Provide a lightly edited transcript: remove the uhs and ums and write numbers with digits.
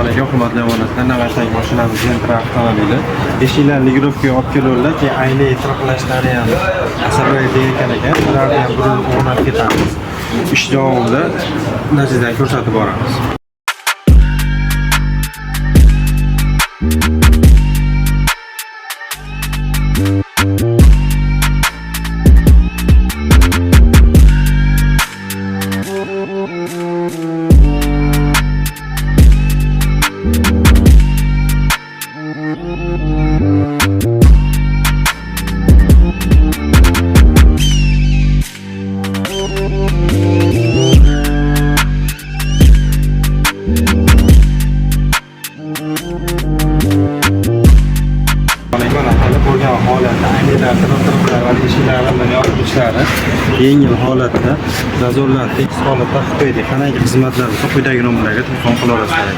alaykum, hurmatli obunachilar. Navbatdagi mashinamiz Gentra avtomobili. Eshiklarni ligirovkaga olib keluvdilar, keyin ayna tirqilashlari ham asablaydi ekan. Ularni ham burilib o'rnatib ketamiz. Ish davomida natijani ko'rsatib boramiz. Bo'lgan holatda aynalar, tirnoqlar va eshiklarni yopib ishlari yengil holatda, dazollar tekis holatda qo'ydik. Qanday xizmatlar quyidagi nomerlarga telefon qila olasizlar.